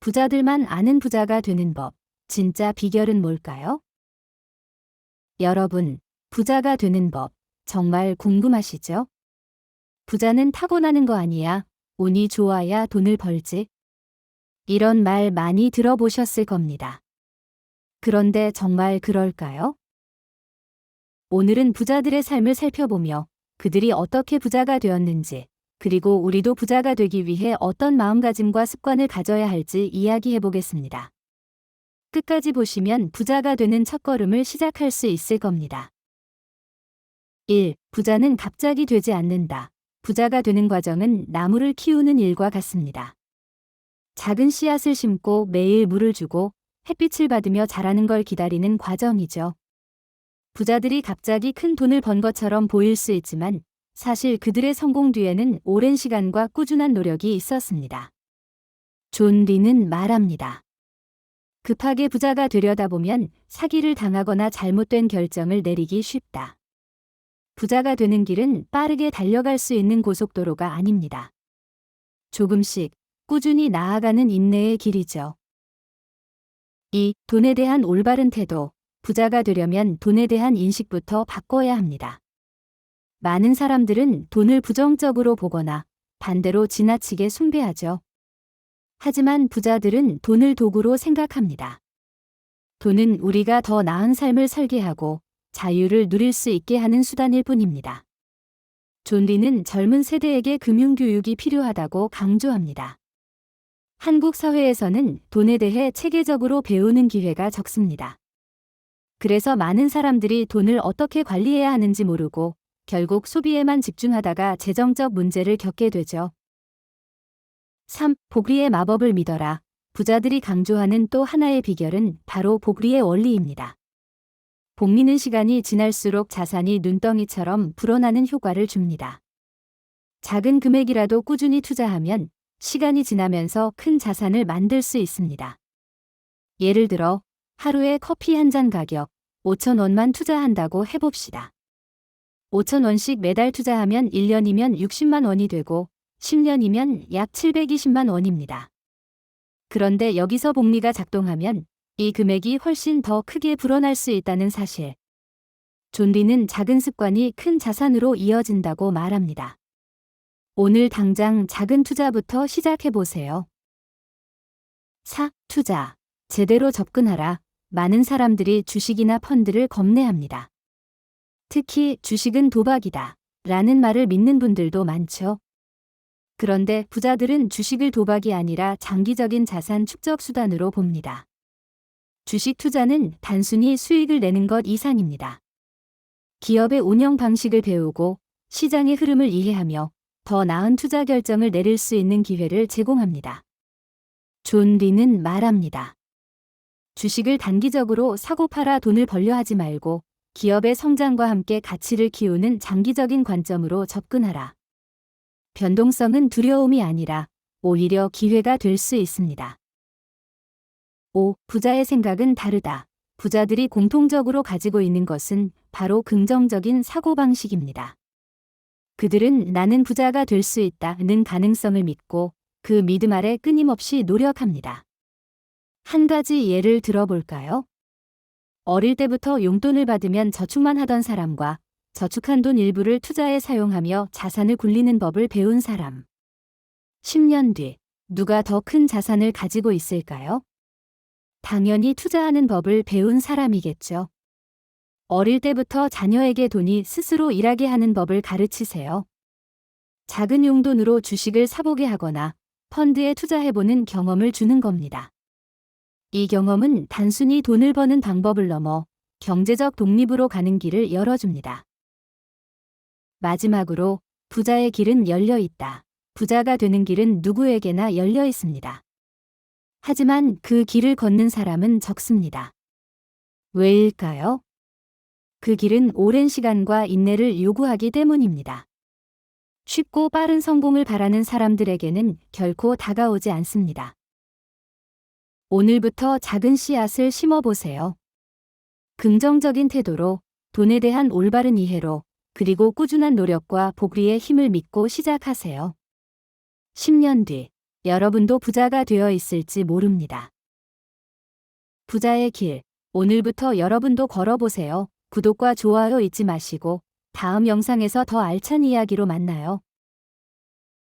부자들만 아는 부자가 되는 법. 진짜 비결은 뭘까요? 여러분, 부자가 되는 법, 정말 궁금하시죠? 부자는 타고나는 거 아니야. 운이 좋아야 돈을 벌지. 이런 말 많이 들어보셨을 겁니다. 그런데 정말 그럴까요? 오늘은 부자들의 삶을 살펴보며 그들이 어떻게 부자가 되었는지, 그리고 우리도 부자가 되기 위해 어떤 마음가짐과 습관을 가져야 할지 이야기해 보겠습니다. 끝까지 보시면 부자가 되는 첫걸음을 시작할 수 있을 겁니다. 1. 부자는 갑자기 되지 않는다. 부자가 되는 과정은 나무를 키우는 일과 같습니다. 작은 씨앗을 심고 매일 물을 주고 햇빛을 받으며 자라는 걸 기다리는 과정이죠. 부자들이 갑자기 큰 돈을 번 것처럼 보일 수 있지만 사실 그들의 성공 뒤에는 오랜 시간과 꾸준한 노력이 있었습니다. 존 리는 말합니다. 급하게 부자가 되려다 보면 사기를 당하거나 잘못된 결정을 내리기 쉽다. 부자가 되는 길은 빠르게 달려갈 수 있는 고속도로가 아닙니다. 조금씩 꾸준히 나아가는 인내의 길이죠. 2. 돈에 대한 올바른 태도. 부자가 되려면 돈에 대한 인식부터 바꿔야 합니다. 많은 사람들은 돈을 부정적으로 보거나 반대로 지나치게 숭배하죠. 하지만 부자들은 돈을 도구로 생각합니다. 돈은 우리가 더 나은 삶을 설계하고 자유를 누릴 수 있게 하는 수단일 뿐입니다. 존 리는 젊은 세대에게 금융교육이 필요하다고 강조합니다. 한국 사회에서는 돈에 대해 체계적으로 배우는 기회가 적습니다. 그래서 많은 사람들이 돈을 어떻게 관리해야 하는지 모르고 결국 소비에만 집중하다가 재정적 문제를 겪게 되죠. 3. 복리의 마법을 믿어라. 부자들이 강조하는 또 하나의 비결은 바로 복리의 원리입니다. 복리는 시간이 지날수록 자산이 눈덩이처럼 불어나는 효과를 줍니다. 작은 금액이라도 꾸준히 투자하면 시간이 지나면서 큰 자산을 만들 수 있습니다. 예를 들어 하루에 커피 한 잔 가격 5,000원만 투자한다고 해봅시다. 5,000원씩 매달 투자하면 1년이면 60만 원이 되고 10년이면 약 720만 원입니다. 그런데 여기서 복리가 작동하면 이 금액이 훨씬 더 크게 불어날 수 있다는 사실. 존 리는 작은 습관이 큰 자산으로 이어진다고 말합니다. 오늘 당장 작은 투자부터 시작해 보세요. 4. 투자. 제대로 접근하라. 많은 사람들이 주식이나 펀드를 겁내합니다. 특히 주식은 도박이다 라는 말을 믿는 분들도 많죠. 그런데 부자들은 주식을 도박이 아니라 장기적인 자산 축적 수단으로 봅니다. 주식 투자는 단순히 수익을 내는 것 이상입니다. 기업의 운영 방식을 배우고 시장의 흐름을 이해하며 더 나은 투자 결정을 내릴 수 있는 기회를 제공합니다. 존 리는 말합니다. 주식을 단기적으로 사고 팔아 돈을 벌려 하지 말고 기업의 성장과 함께 가치를 키우는 장기적인 관점으로 접근하라. 변동성은 두려움이 아니라 오히려 기회가 될 수 있습니다. 5. 부자의 생각은 다르다. 부자들이 공통적으로 가지고 있는 것은 바로 긍정적인 사고방식입니다. 그들은 나는 부자가 될 수 있다는 가능성을 믿고 그 믿음 아래 끊임없이 노력합니다. 한 가지 예를 들어볼까요? 어릴 때부터 용돈을 받으면 저축만 하던 사람과 저축한 돈 일부를 투자에 사용하며 자산을 굴리는 법을 배운 사람. 10년 뒤 누가 더 큰 자산을 가지고 있을까요? 당연히 투자하는 법을 배운 사람이겠죠. 어릴 때부터 자녀에게 돈이 스스로 일하게 하는 법을 가르치세요. 작은 용돈으로 주식을 사보게 하거나 펀드에 투자해보는 경험을 주는 겁니다. 이 경험은 단순히 돈을 버는 방법을 넘어 경제적 독립으로 가는 길을 열어줍니다. 마지막으로 부자의 길은 열려 있다. 부자가 되는 길은 누구에게나 열려 있습니다. 하지만 그 길을 걷는 사람은 적습니다. 왜일까요? 그 길은 오랜 시간과 인내를 요구하기 때문입니다. 쉽고 빠른 성공을 바라는 사람들에게는 결코 다가오지 않습니다. 오늘부터 작은 씨앗을 심어보세요. 긍정적인 태도로, 돈에 대한 올바른 이해로, 그리고 꾸준한 노력과 복리의 힘을 믿고 시작하세요. 10년 뒤 여러분도 부자가 되어 있을지 모릅니다. 부자의 길. 오늘부터 여러분도 걸어보세요. 구독과 좋아요 잊지 마시고 다음 영상에서 더 알찬 이야기로 만나요.